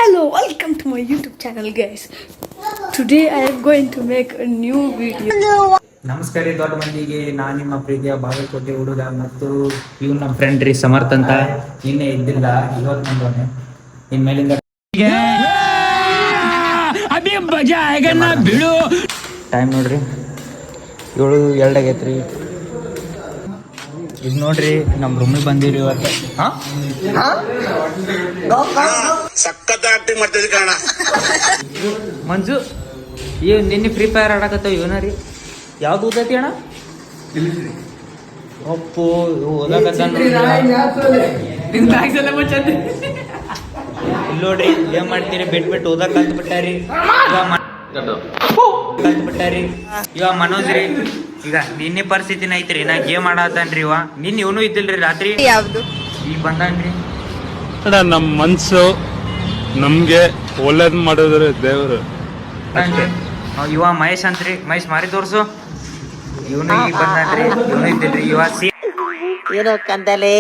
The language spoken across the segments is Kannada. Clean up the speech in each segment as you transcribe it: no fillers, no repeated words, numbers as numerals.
Hello, welcome to my YouTube channel, guys. Today I am going to make a new video. ನಮಸ್ಕಾರ ರೀ ದೊಡ್ಡ ಮಂದಿಗೆ. ನಾನು ನಿಮ್ಮ ಪ್ರೀತಿಯ ಬಾಗಲಕೋಟೆ ಹುಡುಗ ಮತ್ತು ಇವ್ ನಮ್ಮ ಫ್ರೆಂಡ್ ರೀ ಸಮರ್ಥ ಅಂತ. ನಿನ್ನೆ ಇದ್ದಿಲ್ಲ, ಇವತ್ತು ಬಂದವನೆ. ಇನ್ಮೇಲಿಂದ ಟೈಮ್ ನೋಡ್ರಿ 7:02 ಆಗೈತ್ರಿ. ಈಗ ನೋಡ್ರಿ ನಮ್ಮ ರೂಮಿಗೆ ಬಂದಿರಿ ಇವತ್ತು. ಸಖತ್ ಆಕ್ಟಿಂಗ್ ಮಾಡ್ತಿದ್ವಿ ಕಾರಣ ಮಂಜು ನಿನ್ನೆ ಫ್ರೀ ಫೈರ್ ಆಡಕತ್ತಾವ ಇವನ ರೀ. ಯಾವ್ದು ಓದೈತಿ ಅಣ್ಣ? ಒಪ್ಪು ಓದಕತ್ತ ನೋಡ್ರಿ ಏನ್ ಮಾಡ್ತೀರಿ, ಬಿಟ್ಟು ಓದಕ್ ಕಲ್ತ್ಬಿಟ್ಟಾರಿ. ಇವ ಮನೋಜ್ ರೀ. ಈಗ ನಿನ್ನೆ ಪರಿಸ್ಥಿತಿನ ಐತ್ರಿ, ನಾ ಗೇಮ್ ಆಡತಾನ್ರಿ. ಇವ ನಿನ್ನ ಇವನು ಇದ್ದಿಲ್ರಿ ರಾತ್ರಿ. ಯಾವ್ದು ಈಗ ಬಂದಾನ್ರಿ. ನಮ್ಮ ಮನ್ಸು ನಮ್ಗೆ ಒಳ್ಳೇದ್ ಮಾಡಿದ್ರೆ ದೇವ್ರು. ಇವ ಮಹೇಶ್ ಅಂತ್ರಿ. ಮಹೇಶ್ ಮಾರಿ ತೋರ್ಸು. ಇವನು ಈಗ ಬಂದಾನ್ರಿ, ಇವನು ಇದ್ದಿಲ್ರಿ. ಇವ ಏನೋ ಕಂದಲೆ,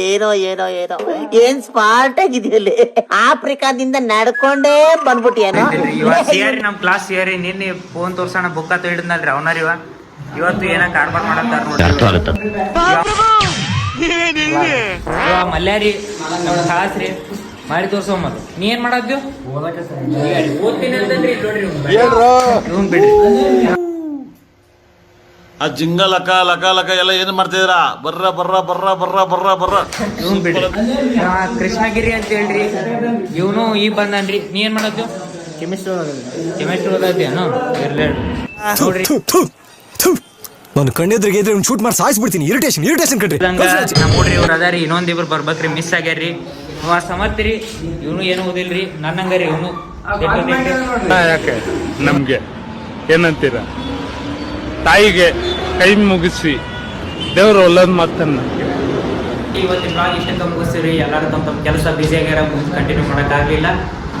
ಏನೋ ಏನೋ ಏನೋ ಏನ್ ಸ್ಮಾರ್ಟ್ ಆಗಿದೆಯಲ್ಲಿ. ಆಫ್ರಿಕಾದಿಂದ ನಡ್ಕೊಂಡೇ ಬಂದ್ಬಿಟ್ಟಿಯೇನೋ. ಇವ ಸಿಯಾರಿ ನಮ್ ಕ್ಲಾಸ್ ಸಿಯಾರಿ. ನಿನ್ನೆ ಫೋನ್ ತೋರ್ಸೋಣ ಬುಕ್ಕ ಹಿಡಿದ್ನಲ್ರಿ ಅವನಾರ. ಇವತ್ತು ಏನ ಕಾರ್ಬಾರ್ ಮಾಡತ್ತಾರ ನೋಡ್ರಿ. ಮಲ್ಯಾರಿ ನಮ್ ಕ್ಲಾಸ್ ರೀ. ಮಾಡಿ ತೋರ್ಸೋ ಮತ್ ನೀ ಏನ್ ಮಾಡಾದ್ಯೋ? ಓದ್ತೀನಿ ಅಂತಂದ್ರಿ. ಇವ್ನ್ ಬಿಡ್ರಿ. ಆ ಜಿಂಗ ಲಕ ಲಕ ಲಕ ಎಲ್ಲ ಏನ್ ಮಾಡ್ತಿದ್ರ? ಬರ್ರ ಬರ್ರ ಬರ್ರ ಬರ್ರ ಬರ್ರ ಬರ್ರ ಇವ್ನ್ ಬಿಡ್ರಿ. ಕೃಷ್ಣಗಿರಿ ಅಂತ ಹೇಳ್ರಿ. ಇವನು ಈಗ ಬಂದನ್ರಿ. ನೀ ಏನ್ ಮಾಡಾದ್ಯೋ? ಕೆಮಿಸ್ಟ್ರಿ ಓದಾದ್ಯಾನು? ಇರ್ಲಿ ನೋಡ್ರಿ. ನಾನು ಕಣ್ಣೆದ್ರಿಗೆ ಇದ್ರೆ ಶೂಟ್ ಮಾಡಿ ಸಾಯಿಸ್ಬಿಡ್ತೀನಿ. ಇರಿಟೇಷನ್ ಕಟ್ರಿ. ನೋಡ್ರಿ ಇವ್ರು ಅದಾರಿ. ಇನ್ನೊಂದಿಬ್ರು ಬರ್ಬೇಕ್ರಿ, ಮಿಸ್ ಆಗ್ಯಾರ್ರಿ. ಸಮರ್ಥ್ರಿ. ಇವನು ಏನು ಓದಿಲ್ರಿ, ನನ್ನಂಗಾರಿ ಇವನು. ಯಾಕೆ ನಮ್ಗೆ ಏನಂತೀರ? ತಾಯಿಗೆ ಕೈ ಮುಗಿಸಿ ದೇವ್ರು ಒಳ್ಳೇದ್ ಮಾತನ್ನ. ಇವತ್ತಿನ ಬ್ಲಾಗ್ ಇಷ್ಟಕ್ಕೆ ಮುಗಿಸ್ತೀರಿ. ಎಲ್ಲರೂ ತಮ್ಮ ಕೆಲಸ ಬಿಸಿ ಆಗ್ಯಾರ, ಕಂಟಿನ್ಯೂ ಮಾಡೋಕ್ಕಾಗಲಿಲ್ಲ.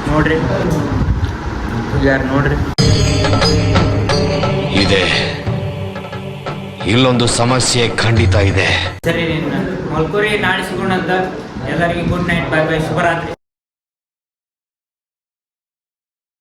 ನೋಡ್ರಿ ಯಾರು ನೋಡ್ರಿ ಇದೆ, ಇಲ್ಲೊಂದು ಸಮಸ್ಯೆ ಖಂಡಿತ ಇದೆ. ಸರಿ, ಮಲ್ಕೋರಿ. ನಾಳೆ ಸಿಗೋಣ ಅಂತ. ಎಲ್ಲರಿಗೂ ಗುಡ್ ನೈಟ್, ಬೈ ಬೈ, ಶುಭರಾತ್ರಿ.